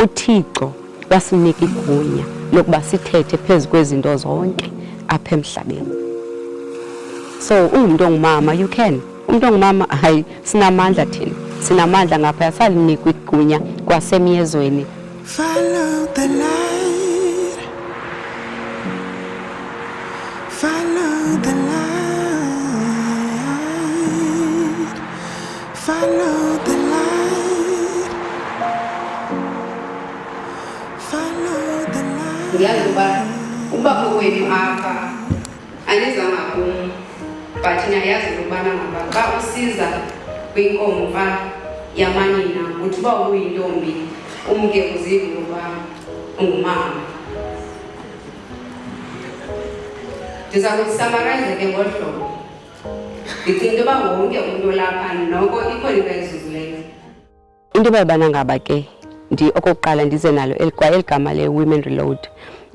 uThixo wasinika igunya lokuba sithethe phezu kwezinto zonke apha emhlabeni. So umuntu ongumama you can. Umuntu ongumama hayi sinamandla thina. Sinamandla ngapha yasalinikwa igunya kwasemyezweni. Follow the light. Follow the light. Follow the light. Follow the light. Ngiyazi uba kwenu apha anizanga kum but niyayazi ukubana ngaba xa usiza kwinkomfa yamanina uthi uba uyintombi umke uzive ukuba ungumama. Ndiza kusummarize ke ngolu hlobo. Ndicinga into yoba wonke umntu olapha noko ikhona into ezuzileyo. Into ebabana ngaba ke okokuqala ndize nalo eligama le-Women Reload.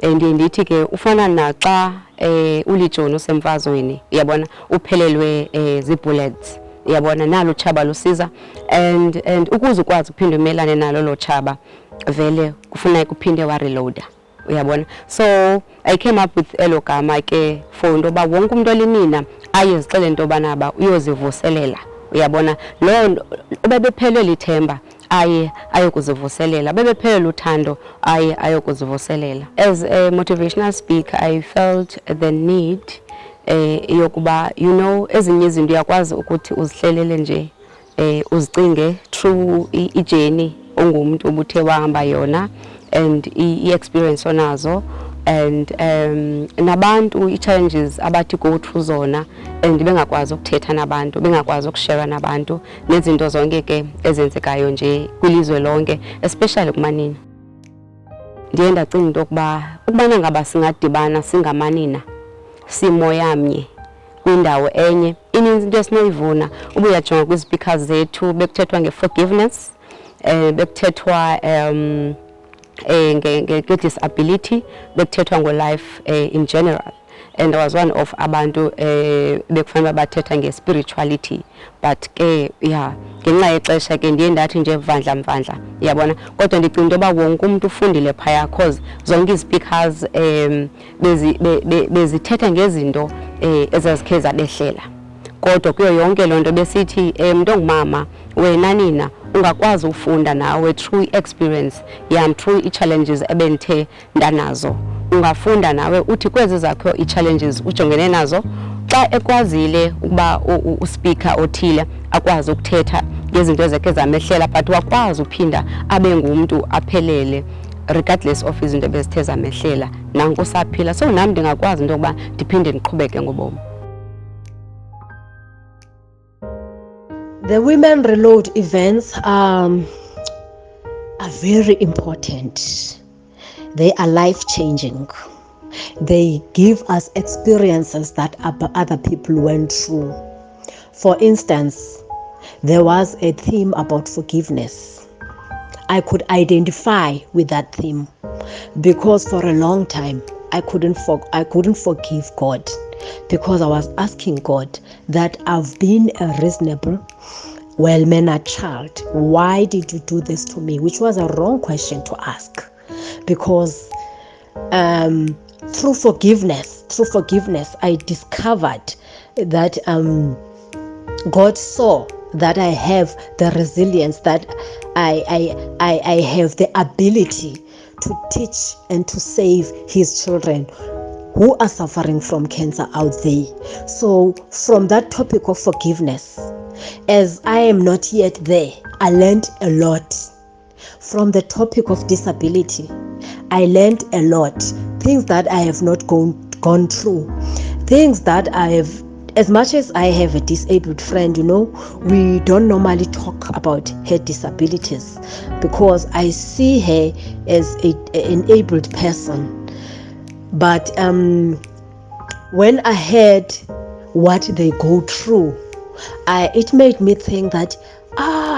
Ndiye ndithi ke ufana naxa ulijoni osemfazweni uyabona uphelelwe zii-bullets uyabona nalo utshaba lusiza and ukuze ukwazi uphinda umelane nalo lo tshaba vele kufuneka uphinde wareloada uyabona. So I came up with elo gama ke for into yoba wonke umuntu olinina ayezixele into yoba naba uyozivuselela uyabona. Lo obebephelwe lithemba ayokuzivuselela, bebephelelwe uthando ayokuzivuselela. As a motivational speaker I felt the need yokuba ezinye izinto uyakwazi ukuthi uzihlelele nje uzicinge through ijourney ongumuntu obuthe wahamba yona and i-experience onazo and nabantu i-challenges abathi go through zona and bengakwazi ukuthetha nabantu, bengakwazi ukushare nabantu nezinto zonke ke ezenzekayo nje kwilizwe lonke especially kumanina. Ndiye ndacinga into ukubana ngaba singadibana singamanina simoyamnye kwindawo enye ininzi into esinoyivuna. Uba uyajonga kwizipikha zethu bekuthethwa nge-forgiveness, bekuthethwa nge-disability, bekuthethwa ngo-life in general. And I was one of abantu bekufanele bathetha nge-spirituality but ke ngenxa yexesha ke ndiye ndathi nje mvandla uyabona. Kodwa ndicinga into yoba wonke umuntu ufundile phaya cause zonke izipikhazi bezithetha ngezinto ezazikhe zabehlela. Kodwa kuyo yonke loo nto besithi mntu ongumama wena nina ungakwazi ufunda nawe through experience yam, through i-challenges ebenthe ndanazo. Ungafunda nawe uthi kwezi zakho i-challenges ujongene nazo xa ekwazile ukuba uspeaker othile akwazi ukuthetha ngezinto ezakhe zamehlela but wakwazi uphinda abe ngumntu aphelele regardless of izinto bezithe zamehlela nanku saphila. So nami ndingakwazi into yokuba ndiphinde ndiqhubeke ngobomi. The Women Reload events are very important. They are life-changing. They give us experiences that other people went through. For instance, there was a theme about forgiveness. I could identify with that theme because for a long time I couldn't forgive God because I was asking God that I've been a reasonable, well-mannered child. Why did you do this to me? Which was a wrong question to ask. Because through forgiveness, I discovered that God saw that I have the resilience, that I have the ability to teach and to save His children who are suffering from cancer out there. So from that topic of forgiveness, as I am not yet there, I learned a lot. From the topic of disability, I learned a lot. Things that I have not gone through. Things that I have, as much as I have a disabled friend, we don't normally talk about her disabilities because I see her as an enabled person. But when I heard what they go through, it made me think that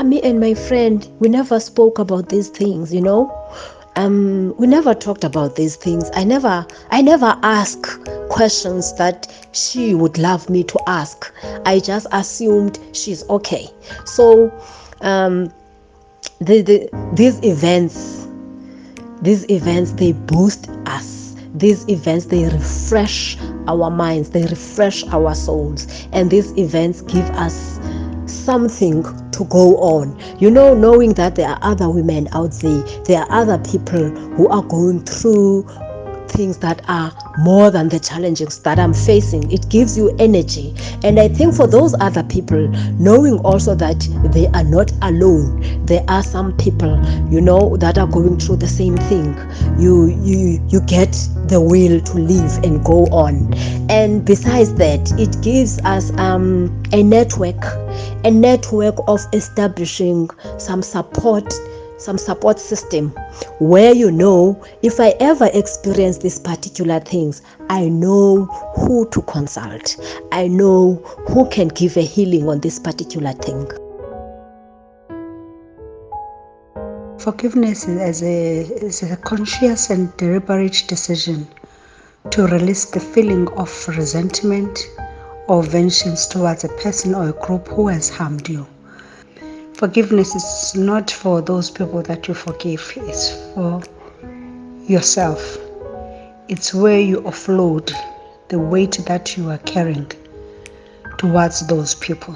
me and my friend, we never spoke about these things, we never talked about these things. I never asked questions that she would love me to ask. I just assumed she's okay. So these events These events, they boost us. These events, they refresh our minds, they refresh our souls. And these events give us something to go on. Knowing that there are other women out there are other people who are going through things that are more than the challenges that I'm facing. It gives you energy. And I think for those other people, knowing also that they are not alone, there are some people, that are going through the same thing. You get the will to live and go on. And besides that, it gives us a network of establishing some support system where if I ever experience these particular things, I know who to consult. I know who can give a healing on this particular thing. Forgiveness is a conscious and deliberate decision to release the feeling of resentment or vengeance towards a person or a group who has harmed you. Forgiveness is not for those people that you forgive, it's for yourself. It's where you offload the weight that you are carrying towards those people.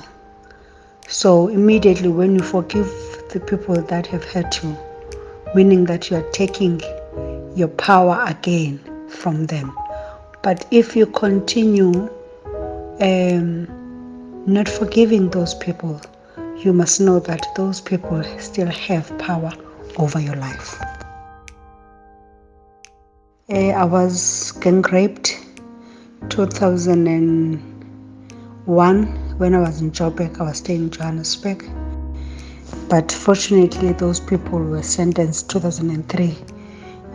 So immediately when you forgive the people that have hurt you, meaning that you are taking your power again from them. But if you continue not forgiving those people, you must know that those people still have power over your life. I was gang raped 2001 when I was in Joburg. I was staying in Johannesburg. But fortunately, those people were sentenced 2003.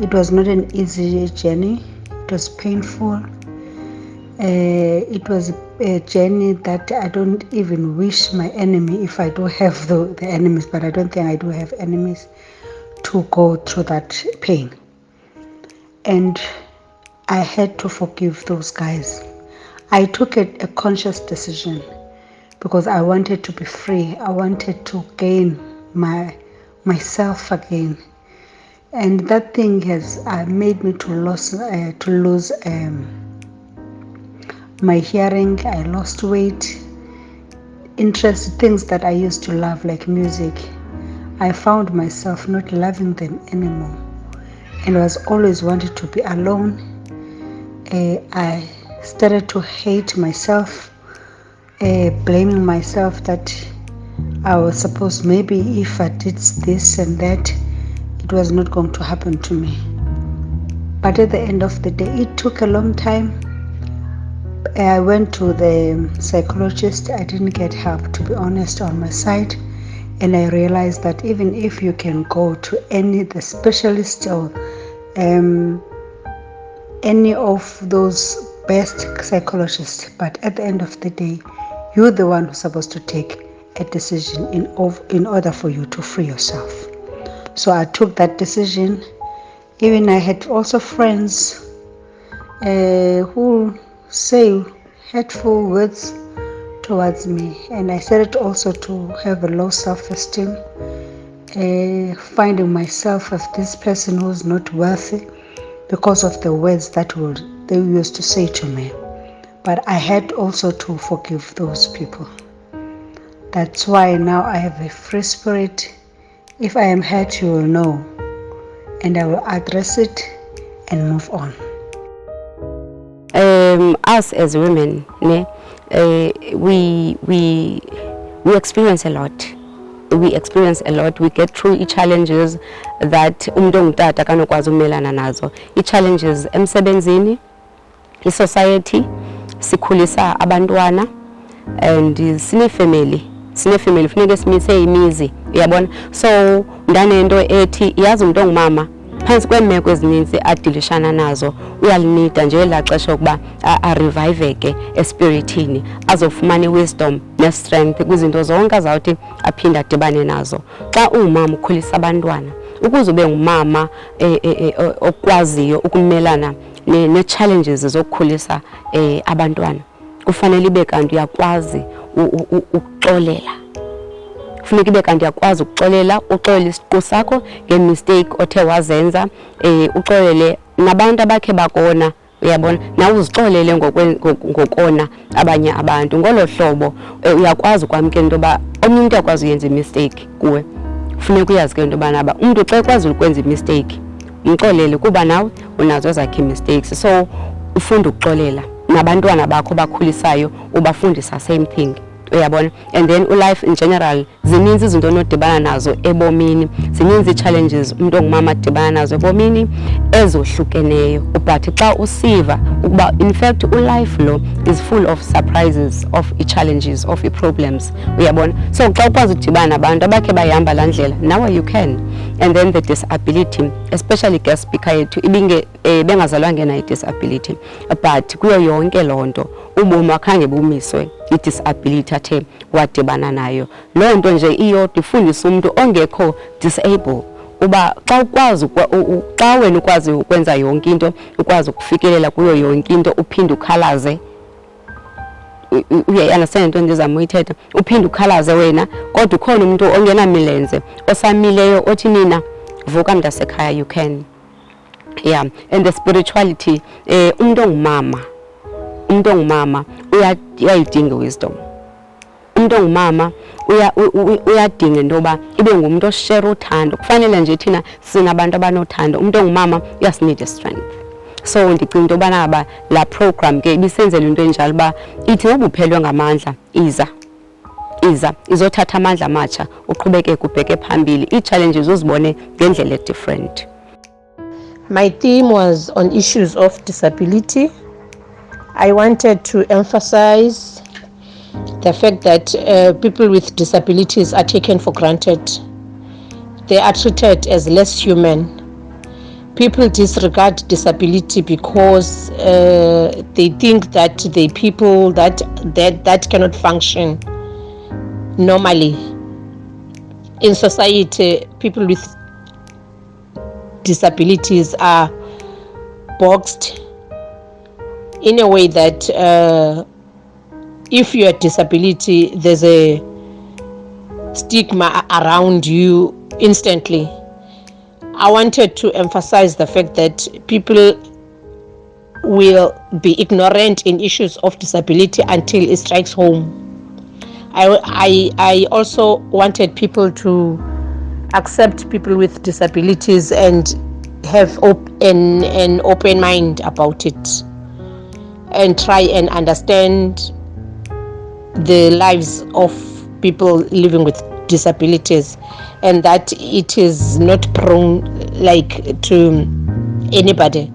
It was not an easy journey. It was painful. It was a journey that I don't even wish my enemy, if I do have the enemies, but I don't think I do have enemies, to go through that pain. And I had to forgive those guys. I took a conscious decision because I wanted to be free. I wanted to gain myself again. And that thing has made me to lose my hearing. I lost weight, interest, things that I used to love, like music. I found myself not loving them anymore, and I was always wanted to be alone. I started to hate myself, blaming myself that I was supposed, maybe if I did this and that, it was not going to happen to me. But at the end of the day, it took a long time. I went to the psychologist. I didn't get help, to be honest, on my side. And I realized that even if you can go to the specialist or any of those best psychologists, but at the end of the day, you're the one who's supposed to take a decision in order for you to free yourself. So I took that decision. Even I had also friends who say hurtful words towards me, and I started also to have a low self-esteem, finding myself as this person who's not worthy because of the words that they used to say to me. But I had also to forgive those people. That's why now I have a free spirit. If I am hurt, you will know, and I will address it and move on. Us as women, we experience a lot. We experience a lot. We get through challenges that umuntu ongutata kanokwazi umelana nazo. Challenges emsebenzini, society, sikhulisa abantwana, and sine family funeke simise imizi, uyabona. So ndanento ethi yazi umuntu ongumama phansi kwemeko ezininzi adilishana nazo uyalinida nje laxesha ukuba areviveke espiritini, azofumana wisdom ne-strength kwizinto zonke azawuthi aphinda adibane nazo. Xa ungumama ukhulisa abantwana, ukuze ube ngumama okwaziyo ukumelana ne-challenges zokukhulisa abantwana, kufanele ibe kanti uyakwazi ukuxolela. kufuneka ibe kanti uyakwazi ukuxolela, uxolele isiqu sakho ngemistake othe wazenza, uxolele nabantu abakhe bakona, uyabona, nawe uzixolele ngokona abanye abantu. Ngolo hlobo uyakwazi ukwamkela into yoba omnye umntu uyakwazi uyenza imistake kuwe. Kufuneka uyazi ke into yoba naba umntu xa ekwazi ukwenza imistake umxolele kuba nawe unazo ezakhe mistakes. So ufunda ukuxolela nabantwana bakho bakhulisayo, ubafundisa same thing, uyabona. And then life in general, zininzi izinto onodibana nazo ebomini, zininzi challenges umuntu ongumama adibana nazo ebomini ezohlukeneyo, but xa usiva ukuba in fact life lo is full of surprises, of challenges, of problems, uyabona. So xa ukwazi udibana nabantu abakhe bayihamba laa ndlela, nawe you can. And then the disability, especially guest speaker yethu bengazalwanga nayo disability, but kuyo yonke loo nto ubomi akhange bumiswe i-disability athe wadibana nayo. Loo nto nje iyodwa ifundisa umuntu ongekho disable uba xa ukwazi xa wena ukwazi ukwenza yonke into, ukwazi ukufikelela kuyo yonke into, uphinde ukhalaze, uyayiunderstand into endizama uyithetha, uphinde ukhalaze wena, kodwa ukhona umuntu ongenamilenze osamileyo othi nina vuka mntasekhaya, you can. Yeah. And the spirituality, umuntu ongumama uyayidinga wisdom. Umuntu ongumama uyadinga into yoba ibe ngumuntu oshare uthando. Kufanele nje thina sinabantu abanothando. Umuntu ongumama uyasineed strength. So ndicinga into yoba naba la program ke ibisenzela into enjalo uba ithi ngoba uphelwe ngamandla, izothatha amandla amatsha uqhubekeke ubheke phambili, ii-challenges uzibone ngendlela different. My theme was on issues of disability. I wanted to emphasize the fact that people with disabilities are taken for granted. They are treated as less human. People disregard disability because they think that they people that cannot function normally. In society, people with disabilities are boxed in a way that if you have disability, there's a stigma around you instantly. I wanted to emphasize the fact that people will be ignorant in issues of disability until it strikes home. I also wanted people to accept people with disabilities and have an open mind about it, and try and understand the lives of people living with disabilities, and that it is not prone like to anybody.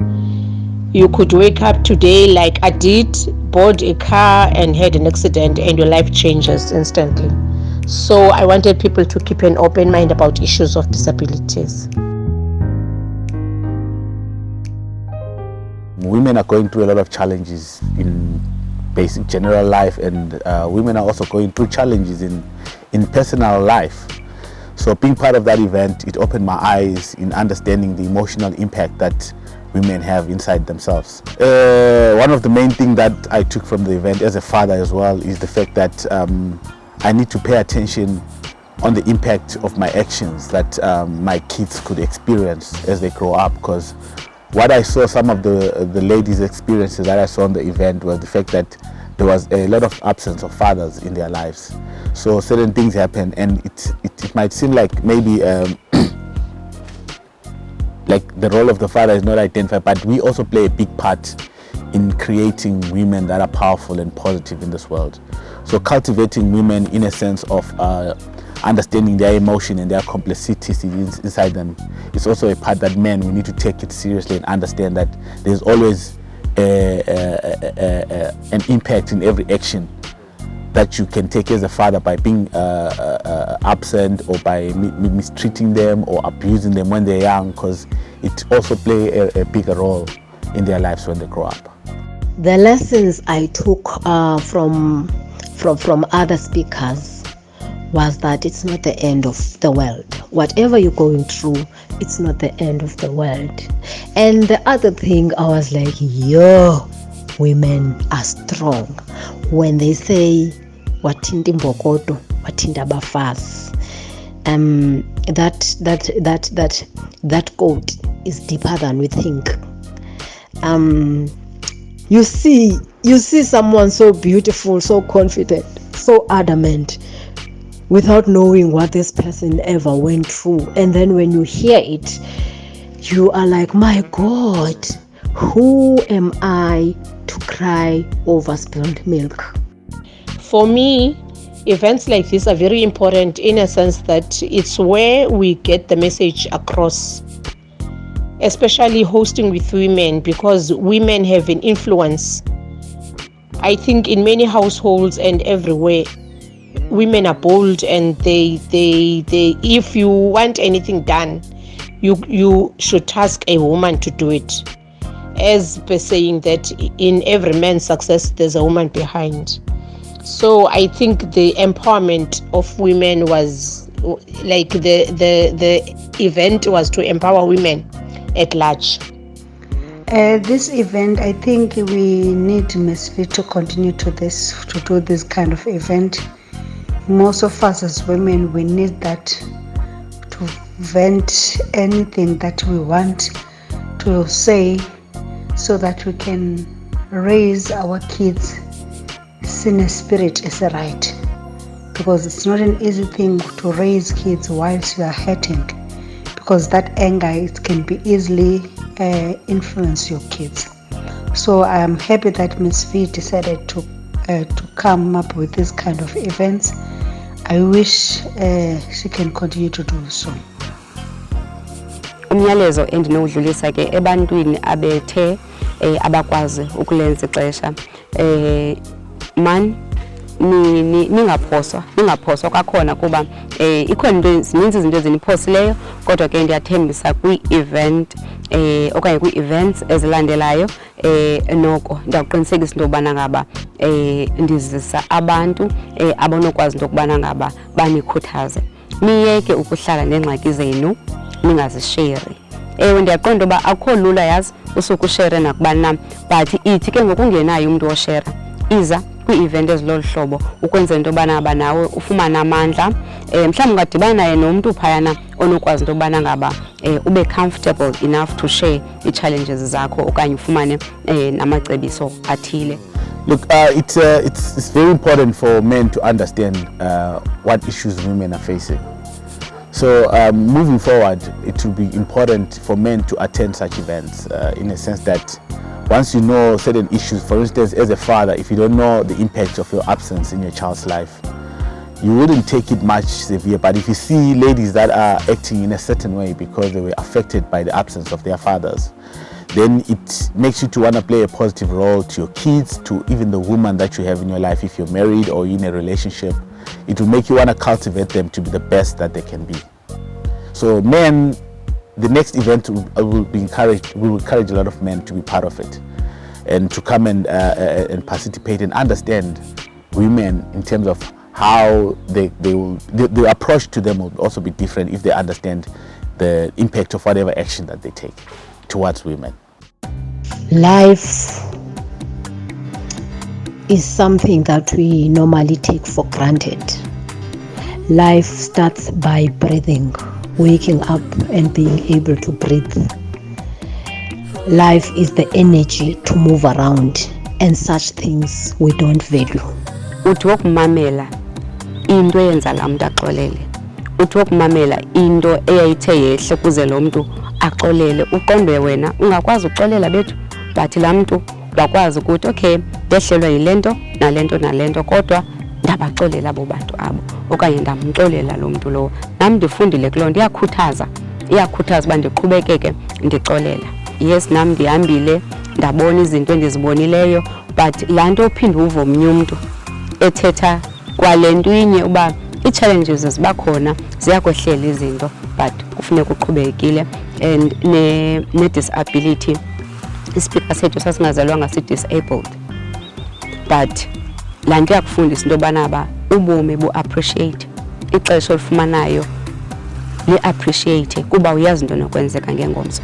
You could wake up today like I did, bought a car and had an accident, and your life changes instantly. So I wanted people to keep an open mind about issues of disabilities. Women are going through a lot of challenges in basic general life, and women are also going through challenges in personal life. So being part of that event, it opened my eyes in understanding the emotional impact that women have inside themselves. One of the main things that I took from the event as a father as well is the fact that I need to pay attention on the impact of my actions that my kids could experience as they grow up, because what I saw some of the ladies' experiences that I saw on the event was the fact that there was a lot of absence of fathers in their lives. So certain things happen, and it might seem like maybe like the role of the father is not identified, but we also play a big part in creating women that are powerful and positive in this world. So cultivating women in a sense of understanding their emotion and their complexity inside them is also a part that men, we need to take it seriously and understand that there's always an impact in every action that you can take as a father by being absent or by mistreating them or abusing them when they're young, because it also plays a bigger role in their lives when they grow up. The lessons I took from other speakers was that it's not the end of the world. Whatever you're going through, it's not the end of the world. And the other thing, I was like, yo, women are strong. When they say, wathinda imbokodo, wathinda abafazi. that quote is deeper than we think. You see someone so beautiful, so confident, so adamant, without knowing what this person ever went through, and then when you hear it, you are like, my God, who am I to cry over spilled milk? For me, events like this are very important in a sense that it's where we get the message across, especially hosting with women, because women have an influence. I think in many households and everywhere, women are bold, and they if you want anything done, you should task a woman to do it. As per saying that in every man's success, there's a woman behind. So I think the empowerment of women was like the event was to empower women at large. This event, I think we need Ms. V to continue to do this kind of event. Most of us as women, we need that to vent anything that we want to say, so that we can raise our kids in a spirit is right, because it's not an easy thing to raise kids whilst you are hurting, because that anger, it can be easily influence your kids. So I am happy that Ms. V decided to come up with this kind of events. I wish she can continue to do so. Umyalezo endinowudlulisa ke ebantwini abethe abakwazi ukulenza ixesha, man ningaphoswa kwakhona kuba ikhona into zininzi izinto eziniphosileyo, kodwa ke ndiyathembisa kwi-event okanye kwii-events ezilandelayo noko ndiyaqinisekisa into yokubana ngaba ndizisa abantu abanokwazi into yokubana ngaba banikhuthaze, niyeke ukuhlala neengxaki zenu ningazisheri. Ewe, ndiyaqonda uba akho lula yazi usukushere nakubani na, but ithi ke ngokungenayo umntu oshera iza kwii-event ezilolu hlobo ukwenzela into yobana ngaba nawe ufumane amandla. Mhlawumbi ungadibana naye nomntu phayana onokwazi into yobana ngaba ube comfortable enough to share ii-challenges zakho okanye ufumane namacebiso athile. Look, it's very important for men to understand what issues women are facing. So moving forward, it will be important for men to attend such events in a sense that once you know certain issues, for instance, as a father, if you don't know the impact of your absence in your child's life, you wouldn't take it much severe. But if you see ladies that are acting in a certain way because they were affected by the absence of their fathers, then it makes you to want to play a positive role to your kids, to even the woman that you have in your life. If you're married or in a relationship, it will make you want to cultivate them to be the best that they can be. So men, the next event will encourage a lot of men to be part of it and to come and participate and understand women in terms of how the approach to them will also be different if they understand the impact of whatever action that they take towards women. Life is something that we normally take for granted. Life starts by breathing, waking up and being able to breathe. Life is the energy to move around, and such things we don't value. Uthi wokumamela into eyenza laa mntu axolele, uthi wokumamela into eyayithe yehle kuze lo mntu axolele, uqonde wena ungakwazi uxolela bethu, but laa mntu wakwazi ukuthi okay ndehlelwa yile nto nale nto kodwa ndabaxolela abo bantu abo okanye ndamxolela lo mntu lowo. Nam ndifundile kuloo nto, iyakhuthaza uba ndiqhubekeke ndixolela. Yes, nam ndihambile ndabona izinto endizibonileyo, but laa nto uphinde uve omnye umntu ethetha kwale nto inye uba ii-challenges ziba khona, ziyakwehlela izinto but kufuneka uqhubekile. And ne-disability, isipika sethu sasingazalwanga si-disabled, but laa nto iyakufundisa into yobana ba ubomi bu-appreciate, ixesha olifumanayo li-appreciate kuba uyazi into nokwenzeka ngengomso.